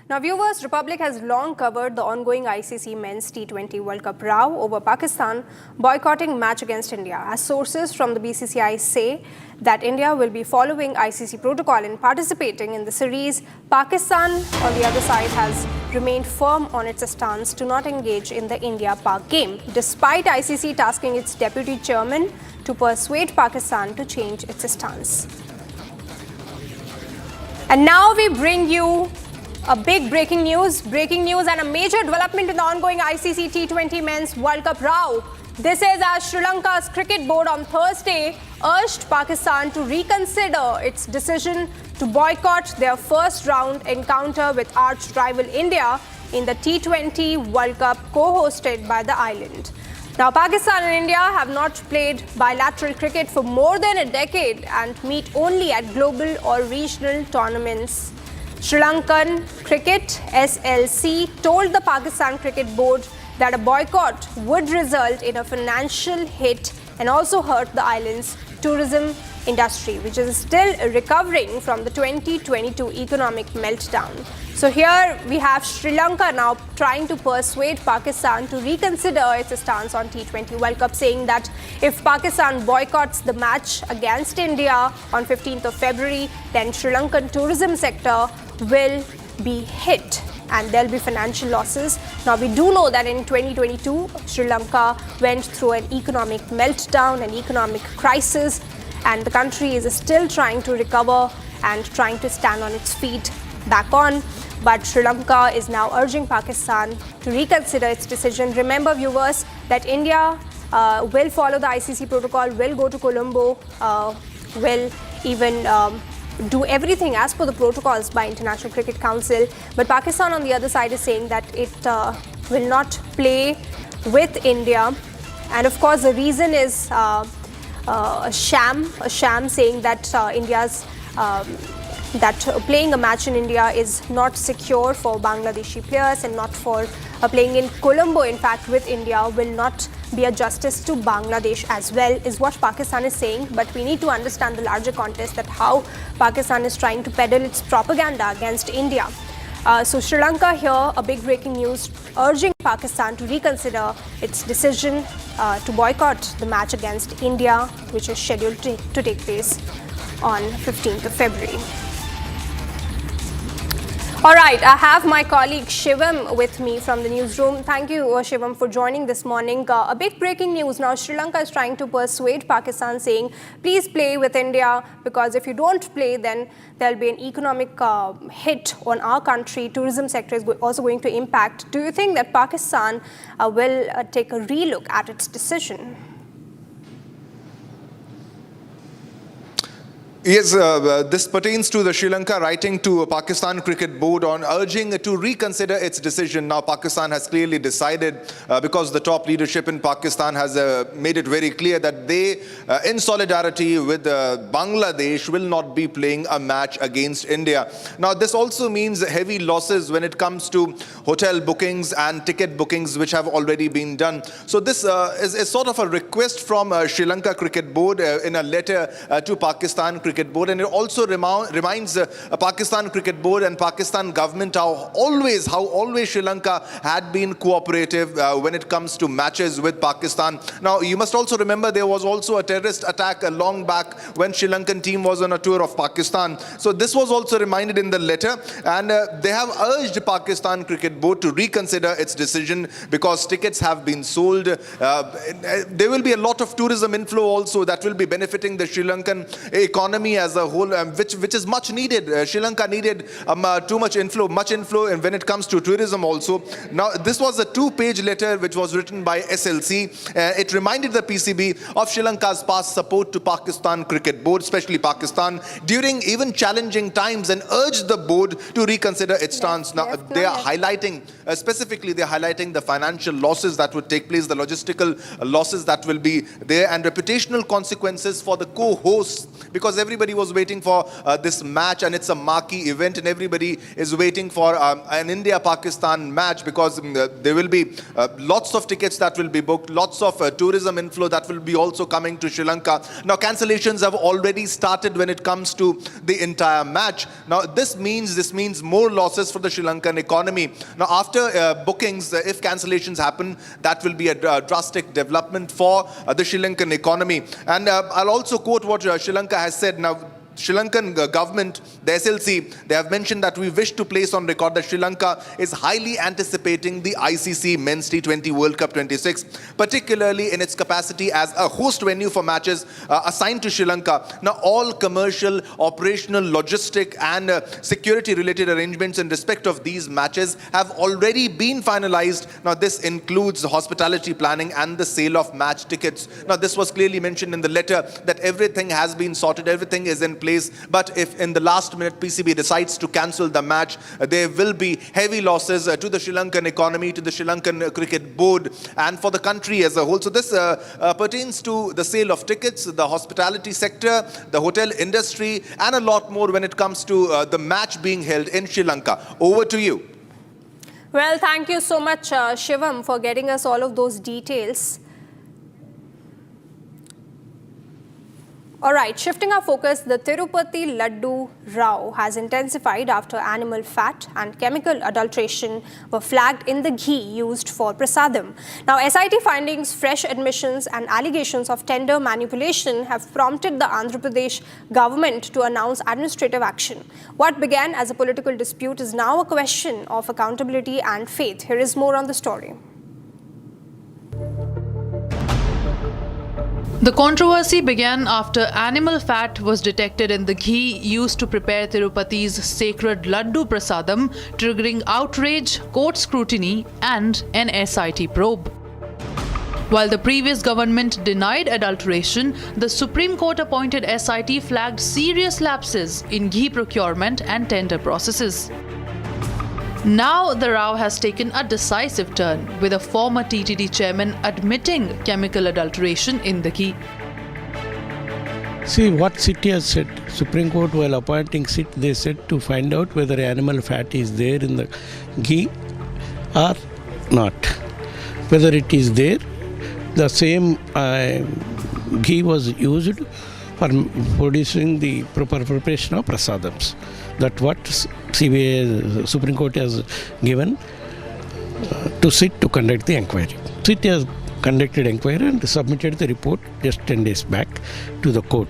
Now, viewers, Republic has long covered the ongoing ICC Men's T20 World Cup row over Pakistan boycotting match against India, as sources from the BCCI say that India will be following ICC protocol in participating in the series. Pakistan, on the other side, has remained firm on its stance to not engage in the India-Pak game, despite ICC tasking its deputy chairman to persuade Pakistan to change its stance. And now we bring you a big breaking news and a major development in the ongoing ICC T20 Men's World Cup row. This is as Sri Lanka's cricket board on Thursday urged Pakistan to reconsider its decision to boycott their first round encounter with arch rival India in the T20 World Cup co-hosted by the island. Now, Pakistan and India have not played bilateral cricket for more than a decade and meet only at global or regional tournaments. Sri Lankan Cricket SLC told the Pakistan Cricket Board that a boycott would result in a financial hit and also hurt the island's tourism industry, which is still recovering from the 2022 economic meltdown. So here we have Sri Lanka now trying to persuade Pakistan to reconsider its stance on T20 World Cup, saying that if Pakistan boycotts the match against India on 15th of February, then Sri Lankan tourism sector will be hit and there'll be financial losses. Now, we do know that in 2022, Sri Lanka went through an economic meltdown, an economic crisis, and the country is still trying to recover and trying to stand on its feet back on. But Sri Lanka is now urging Pakistan to reconsider its decision. Remember, viewers, that India will follow the ICC protocol, will go to Colombo, will even do everything as per the protocols by International Cricket Council. But Pakistan on the other side is saying that it will not play with India. And of course, the reason is a sham saying that that playing a match in India is not secure for Bangladeshi players and not for playing in Colombo, in fact, with India will not be a justice to Bangladesh as well, is what Pakistan is saying. But we need to understand the larger context, that how Pakistan is trying to peddle its propaganda against India. So Sri Lanka here, a big breaking news, urging Pakistan to reconsider its decision to boycott the match against India, which is scheduled to take place on 15th of February. All right, I have my colleague Shivam with me from the newsroom. Thank you, Shivam, for joining this morning. A big breaking news now. Sri Lanka is trying to persuade Pakistan, saying, please play with India, because if you don't play, then there'll be an economic hit on our country. Tourism sector is also going to impact. Do you think that Pakistan will take a relook at its decision? Yes, this pertains to the Sri Lanka writing to Pakistan Cricket Board on urging to reconsider its decision. Now, Pakistan has clearly decided, because the top leadership in Pakistan has made it very clear that they, in solidarity with Bangladesh, will not be playing a match against India. Now, this also means heavy losses when it comes to hotel bookings and ticket bookings, which have already been done. So this is sort of a request from Sri Lanka Cricket Board in a letter to Pakistan Cricket Board, and it also reminds Pakistan Cricket Board and Pakistan government how always Sri Lanka had been cooperative when it comes to matches with Pakistan. Now, you must also remember there was also a terrorist attack long back when Sri Lankan team was on a tour of Pakistan. So this was also reminded in the letter, and they have urged Pakistan Cricket Board to reconsider its decision, because tickets have been sold. There will be a lot of tourism inflow also that will be benefiting the Sri Lankan economy as a whole, which is much needed. Sri Lanka needed much inflow when it comes to tourism also. Now, this was a 2-page letter which was written by SLC. It reminded the PCB of Sri Lanka's past support to Pakistan Cricket Board, especially Pakistan, during even challenging times, and urged the board to reconsider its stance. Now, they are highlighting, specifically they're highlighting the financial losses that would take place, the logistical losses that will be there, and reputational consequences for the co-hosts, because every everybody was waiting for this match, and it's a marquee event, and everybody is waiting for an India-Pakistan match because there will be lots of tickets that will be booked, lots of tourism inflow that will be also coming to Sri Lanka. Now, cancellations have already started when it comes to the entire match. Now, this means more losses for the Sri Lankan economy. Now, after bookings, if cancellations happen, that will be a drastic development for the Sri Lankan economy. And I'll also quote what Sri Lanka has said. Now, Sri Lankan government, the SLC, they have mentioned that we wish to place on record that Sri Lanka is highly anticipating the ICC Men's T20 World Cup 26, particularly in its capacity as a host venue for matches assigned to Sri Lanka. Now, all commercial, operational, logistic and security-related arrangements in respect of these matches have already been finalized. Now, this includes hospitality planning and the sale of match tickets. Now, this was clearly mentioned in the letter that everything has been sorted, everything is in place, but if in the last minute PCB decides to cancel the match, there will be heavy losses to the Sri Lankan economy, to the Sri Lankan Cricket Board and for the country as a whole. So this pertains to the sale of tickets, the hospitality sector, the hotel industry and a lot more when it comes to the match being held in Sri Lanka. Over to you. Well, thank you so much, Shivam, for getting us all of those details. All right, shifting our focus, the Tirupati Laddu row has intensified after animal fat and chemical adulteration were flagged in the ghee used for prasadam. Now, SIT findings, fresh admissions and allegations of tender manipulation have prompted the Andhra Pradesh government to announce administrative action. What began as a political dispute is now a question of accountability and faith. Here is more on the story. The controversy began after animal fat was detected in the ghee used to prepare Tirupati's sacred laddu prasadam, triggering outrage, court scrutiny and an SIT probe. While the previous government denied adulteration, the Supreme Court appointed SIT flagged serious lapses in ghee procurement and tender processes. Now the row has taken a decisive turn, with a former TTD chairman admitting chemical adulteration in the ghee. See what SIT has said. Supreme Court, while appointing SIT, they said to find out whether animal fat is there in the ghee or not. Whether it is there, the same ghee was used for producing the proper preparation of prasadams. That's what Supreme Court has given to SIT to conduct the inquiry. SIT has conducted inquiry and submitted the report just 10 days back to the court.